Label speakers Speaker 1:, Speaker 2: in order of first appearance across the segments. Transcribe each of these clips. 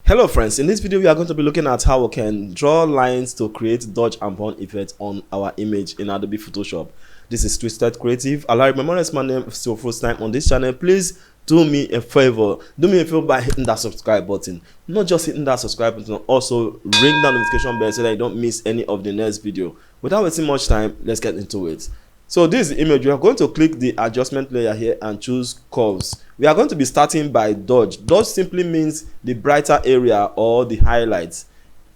Speaker 1: Hello friends, in this video we are going to be looking at how we can draw lines to create dodge and burn effects on our image in Adobe Photoshop. This is Twisted Creative. Allow my name is your first time on this channel. Please do me a favor. Do me a favor by hitting that subscribe button. Not just hitting that subscribe button, also ring that notification bell so that you don't miss any of the next video. Without wasting much time, let's get into it. So this is the image. We are going to click the adjustment layer here and choose curves. We are going to be starting by dodge. Dodge simply means the brighter area or the highlights.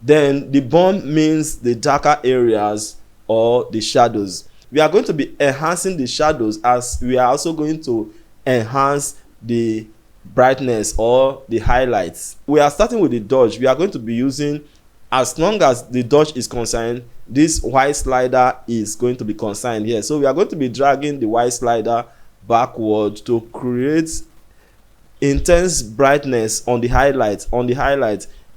Speaker 1: Then the burn means the darker areas or the shadows. We are going to be enhancing the shadows as we are also going to enhance the brightness or the highlights. We are starting with the dodge. We are going to be using, as long as the dodge is concerned, this white slider is going to be consigned here. So we are going to be dragging the white slider backward to create intense brightness on the highlights,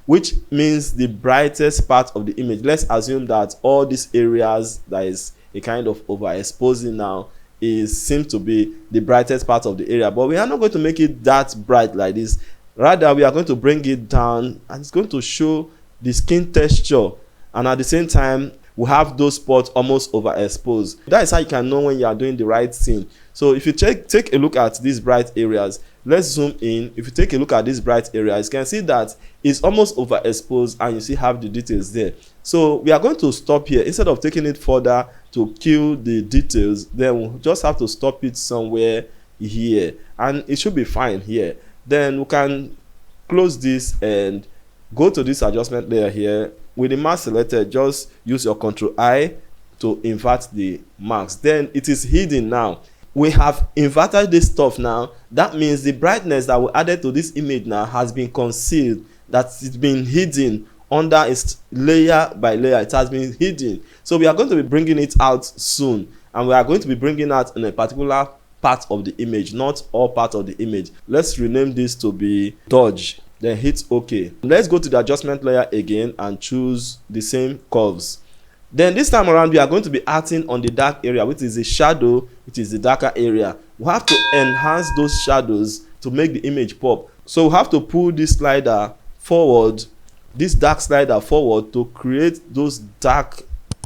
Speaker 1: which means the brightest part of the image. Let's assume that all these areas that is a kind of overexposing now seems to be the brightest part of the area, but we are not going to make it that bright like this. Rather, we are going to bring it down and it's going to show the skin texture, and at the same time we have those spots almost overexposed. That is how you can know when you are doing the right thing. So if you take a look at these bright areas, let's zoom in. If you take a look at these bright areas, you can see that it's almost overexposed and you see have the details there. So we are going to stop here. Instead of taking it further to kill the details, then we'll just have to stop it somewhere here and it should be fine here. Then we can close this and go to this adjustment layer here. With the mask selected, just use your Ctrl+I to invert the marks. Then it is hidden now. We have inverted this stuff now. That means the brightness that we added to this image now has been concealed. That's been hidden under its layer by layer. It has been hidden. So we are going to be bringing it out soon, and we are going to be bringing out in a particular part of the image, not all part of the image. Let's rename this to be dodge. Then hit OK. Let's go to the adjustment layer again and choose the same curves. Then this time around we are going to be acting on the dark area, which is the shadow, which is the darker area. We have to enhance those shadows to make the image pop. So we have to pull this slider forward, this dark slider forward, to create those dark,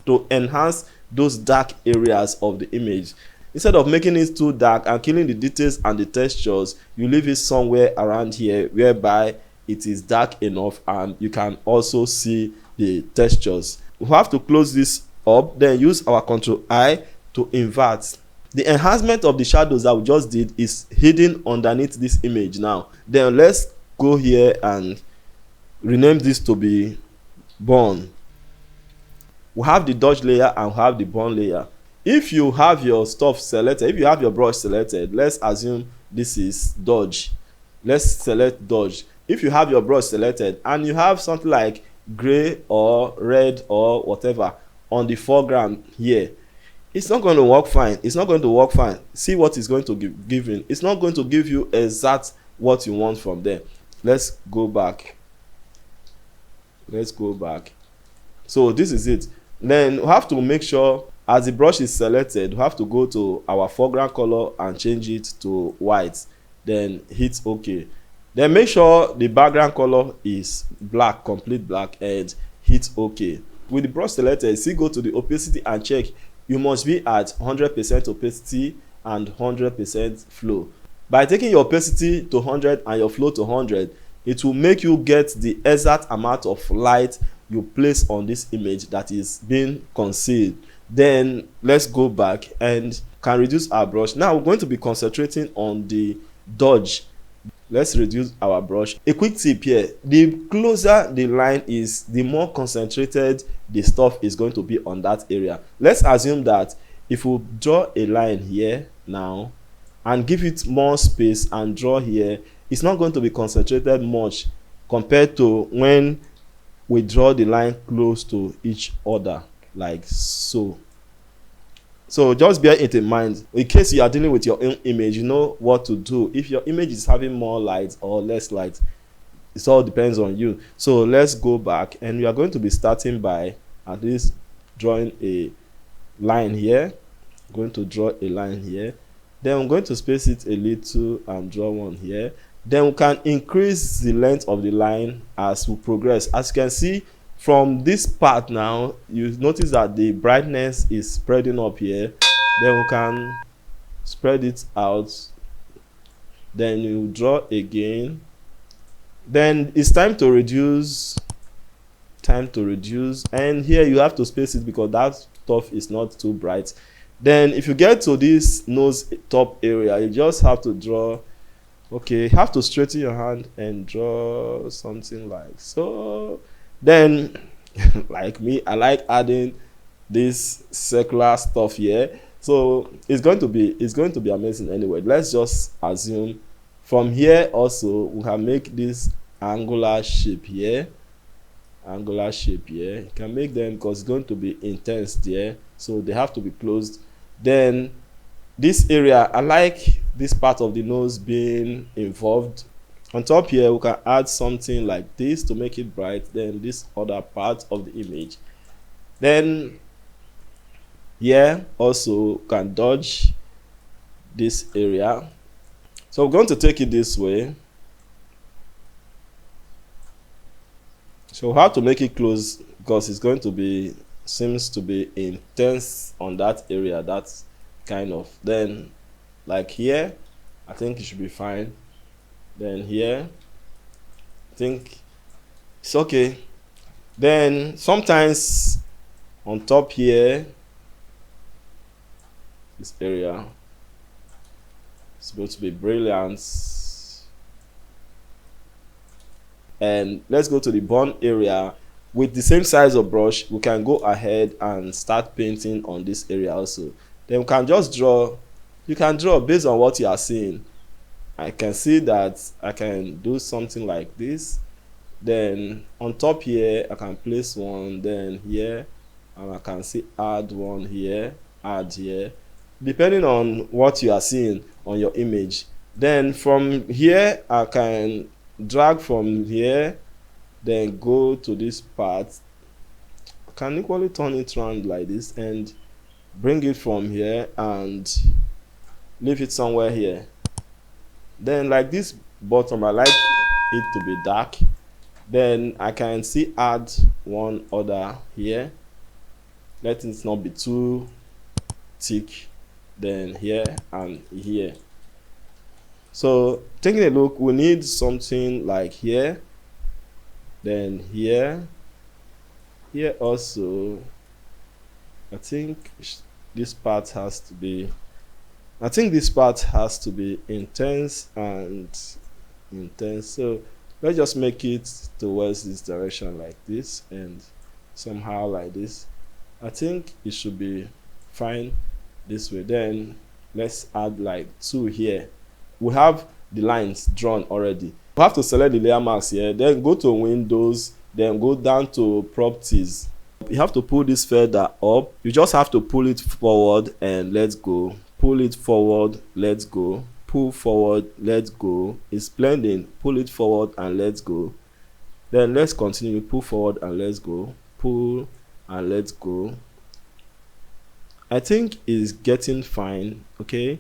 Speaker 1: to enhance those dark areas of the image. Instead of making it too dark and killing the details and the textures, you leave it somewhere around here whereby it is dark enough and you can also see the textures. We have to close this up, then use our Ctrl+I to invert. The enhancement of the shadows that we just did is hidden underneath this image now. Then let's go here and rename this to be burn. We have the dodge layer and we have the burn layer. If you have your stuff selected, if you have your brush selected, let's assume this is dodge. Let's select dodge. If you have your brush selected and you have something like gray or red or whatever on the foreground here, it's not going to work fine. It's not going to work fine. See what it's going to give you. It's not going to give you exact what you want from there. Let's go back. Let's go back. So this is it. Then we have to make sure, as the brush is selected, we have to go to our foreground color and change it to white. Then hit OK. Then make sure the background color is black, complete black, and hit OK. With the brush selected, see, go to the opacity and check. You must be at 100% opacity and 100% flow. By taking your opacity to 100 and your flow to 100, it will make you get the exact amount of light you place on this image that is being concealed. Then let's go back and can reduce our brush. Now we're going to be concentrating on the dodge. Let's reduce our brush. A quick tip here: the closer the line is, the more concentrated the stuff is going to be on that area. Let's assume that if we draw a line here now and give it more space and draw here, it's not going to be concentrated much compared to when we draw the line close to each other like so. So just bear it in mind in case you are dealing with your own image. You know what to do if your image is having more light or less light. It all depends on you. So let's go back and we are going to be starting by at least drawing a line here. I'm going to draw a line here. Then I'm going to space it a little and draw one here. Then we can increase the length of the line as we progress. As you can see from this part now, you notice that the brightness is spreading up here. Then we can spread it out. Then you draw again. Then it's time to reduce. And here you have to space it because that stuff is not too bright. Then if you get to this nose top area, you just have to draw. Okay, you have to straighten your hand and draw something like so. Then like me, I like adding this circular stuff here, so it's going to be amazing. Anyway, let's just assume from here also we can make this angular shape here. You can make them because it's going to be intense there, so they have to be closed. Then this area, I like this part of the nose being involved. On top here we can add something like this to make it bright. Then this other part of the image. Then here also can dodge this area, so we're going to take it this way. So how to make it close, because it's going to be seems to be intense on that area. That's kind of, then like here I think it should be fine. Then here I think it's okay. Then sometimes on top here, this area is supposed to be brilliant. And let's go to the bone area. With the same size of brush, we can go ahead and start painting on this area also. Then we can just draw. You can draw based on what you are seeing. I can see that I can do something like this. Then on top here I can place one, then here, and I can see add one here, add here, depending on what you are seeing on your image. Then from here I can drag from here, then go to this part. I can equally turn it around like this and bring it from here and leave it somewhere here. Then like this bottom, I like it to be dark. Then I can see add one other here, let it not be too thick. Then here and here. So taking a look, we need something like here, then here also. I think this part has to be intense and intense. So let's just make it towards this direction like this and somehow like this. I think it should be fine this way. Then let's add like 2 here. We have the lines drawn already. We have to select the layer mask here, then go to Windows, then go down to Properties. You have to pull this feather up. You just have to pull it forward and let's go. Pull it forward, let's go. Pull forward, let's go. It's blending. Pull it forward and let's go. Then let's continue. Pull forward and let's go. Pull and let's go. I think it's getting fine. Okay.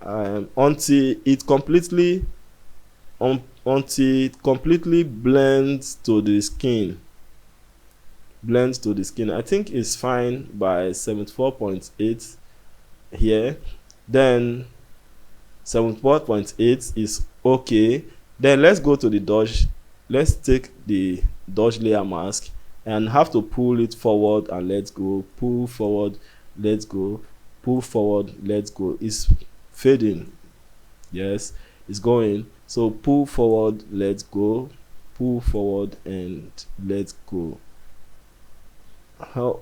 Speaker 1: Until it completely blends to the skin. I think it's fine by 74.8 here. Then 74.8 is okay. Then let's go to the dodge. Let's take the dodge layer mask and have to pull it forward and let's go. Pull forward, let's go. Pull forward, let's go. It's fading. Yes, it's going. So pull forward, let's go. Pull forward and let's go. How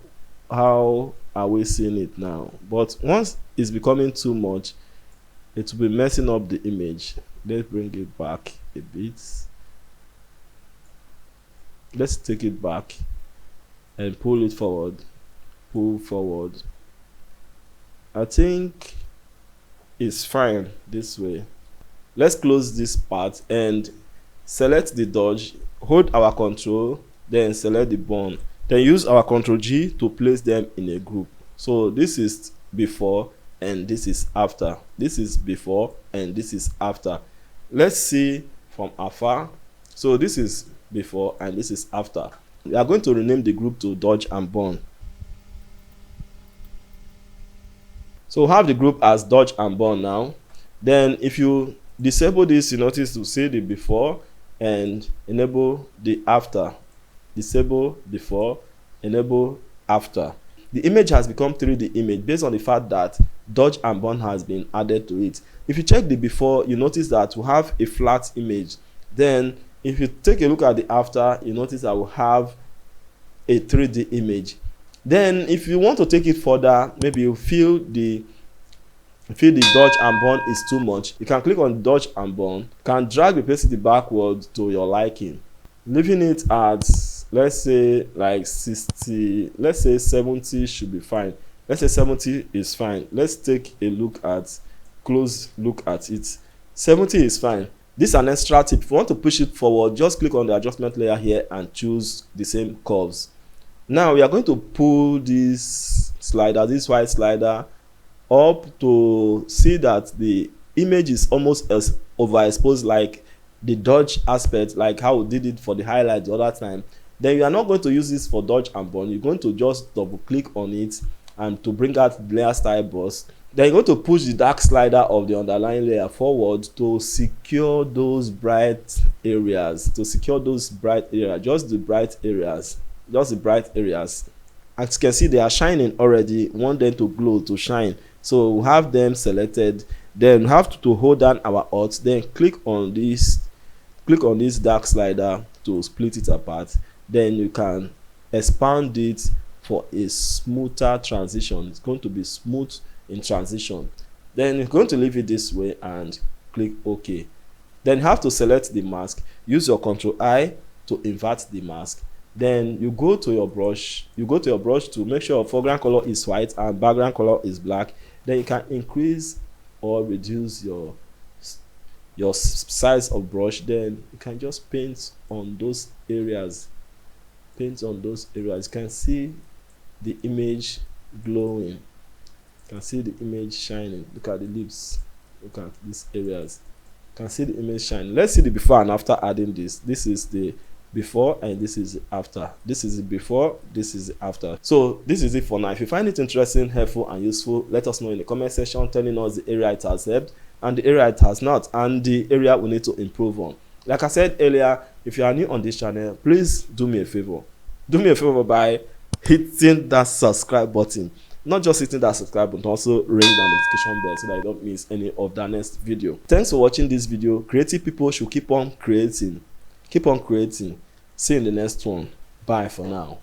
Speaker 1: are we seeing it now? But once it's becoming too much, it will be messing up the image. Let's bring it back a bit. Let's take it back and pull it forward. Pull forward. I think it's fine this way. Let's close this part and select the dodge. Hold our control, then select the bone. Then use our Ctrl G to place them in a group. So this is before, and this is after. This is before and this is after. Let's see from afar. So this is before and this is after. We are going to rename the group to dodge and burn. So have the group as dodge and burn now. Then if you disable this, you notice to see the before and enable the after. Disable before, enable after. The image has become 3D image based on the fact that dodge and burn has been added to it. If you check the before, you notice that we have a flat image. Then if you take a look at the after, you notice that we have a 3D image. Then if you want to take it further, maybe you feel the dodge and burn is too much, you can click on dodge and burn. You can drag the opacity backwards to your liking, leaving it at, let's say, like 60. Let's say 70 should be fine. Let's say 70 is fine. Let's take a close look at it. 70 is fine. This is an extra tip. If you want to push it forward, just click on the adjustment layer here and choose the same curves. Now we are going to pull this slider, this white slider, up to see that the image is almost as overexposed like the dodge aspect, like how we did it for the highlight the other time. Then you are not going to use this for dodge and burn. You're going to just double click on it and to bring out the layer style brush. Then you're going to push the dark slider of the underlying layer forward to secure those bright areas. Just the bright areas. As you can see, they are shining already. We want them to glow, to shine. So we have them selected. Then we have to hold down our Alt. Then click on this dark slider to split it apart. Then you can expand it for a smoother transition. It's going to be smooth in transition. Then you're going to leave it this way and click OK. Then you have to select the mask. Use your Ctrl I to invert the mask. Then you go to your brush. To make sure your foreground color is white and background color is black. Then you can increase or reduce your size of brush. Then you can just paint on those areas. You can see the image glowing. You can see the image shining. Look at the lips. Look at these areas. You can see the image shining. Let's see the before and after adding this. This is the before and this is the after. This is the before, this is the after. So this is it for now. If you find it interesting, helpful and useful, let us know in the comment section, telling us the area it has helped and the area it has not, and the area we need to improve on. Like I said earlier, if you are new on this channel, please do me a favor by hitting that subscribe button. Not just hitting that subscribe button, also ring the notification bell so that you don't miss any of the next video. Thanks for watching this video. Creative people should keep on creating. See you in the next one. Bye for now.